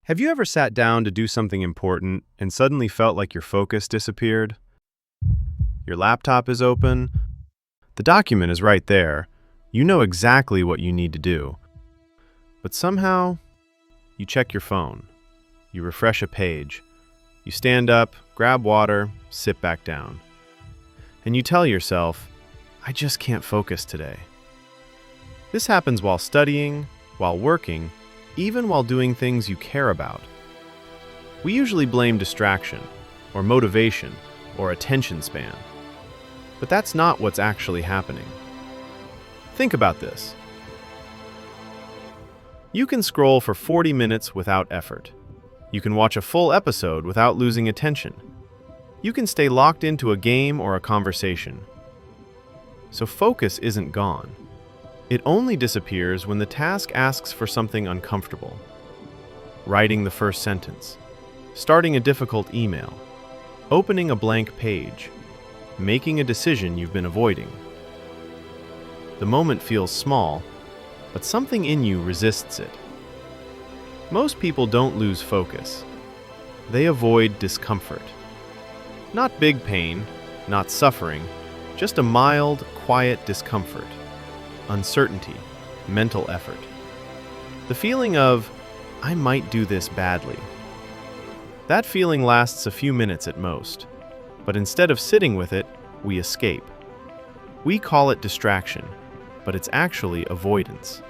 Have you ever sat down to do something important and suddenly felt like your focus disappeared? Your laptop is open, the document is right there, you know exactly what you need to do. But somehow, you check your phone, you refresh a page, you stand up, grab water, sit back down. And you tell yourself, I just can't focus today. This happens while studying, while working, even while doing things you care about. We usually blame distraction, or motivation, or attention span. But that's not what's actually happening. Think about this. You can scroll for 40 minutes without effort. You can watch a full episode without losing attention. You can stay locked into a game or a conversation. So focus isn't gone. It only disappears when the task asks for something uncomfortable. Writing the first sentence, starting a difficult email, opening a blank page, making a decision you've been avoiding. The moment feels small, but something in you resists it. Most people don't lose focus. They avoid discomfort. Not big pain, not suffering, just a mild, quiet discomfort. Uncertainty, mental effort. The feeling of, I might do this badly. That feeling lasts a few minutes at most, but instead of sitting with it, we escape. We call it distraction, but it's actually avoidance.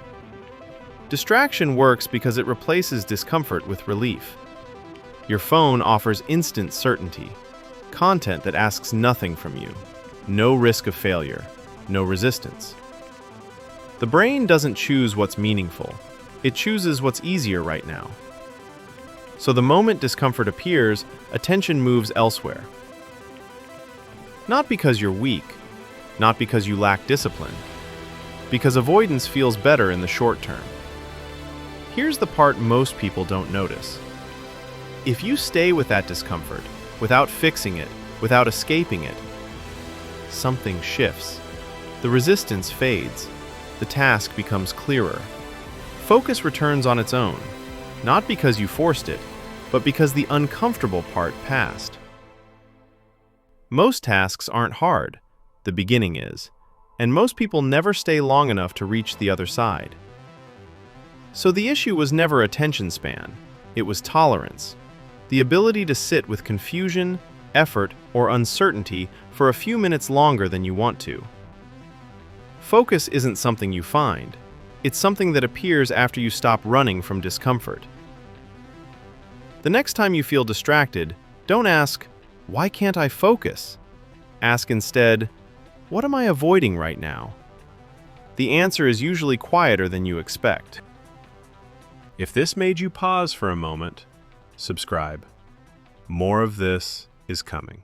Distraction works because it replaces discomfort with relief. Your phone offers instant certainty, content that asks nothing from you, no risk of failure, no resistance. The brain doesn't choose what's meaningful. It chooses what's easier right now. So the moment discomfort appears, attention moves elsewhere. Not because you're weak, not because you lack discipline, because avoidance feels better in the short term. Here's the part most people don't notice. If you stay with that discomfort, without fixing it, without escaping it, something shifts. The resistance fades. The task becomes clearer. Focus returns on its own, not because you forced it, but because the uncomfortable part passed. Most tasks aren't hard, the beginning is, and most people never stay long enough to reach the other side. So the issue was never attention span, it was tolerance, the ability to sit with confusion, effort, or uncertainty for a few minutes longer than you want to. Focus isn't something you find. It's something that appears after you stop running from discomfort. The next time you feel distracted, don't ask, why can't I focus? Ask instead, what am I avoiding right now? The answer is usually quieter than you expect. If this made you pause for a moment, subscribe. More of this is coming.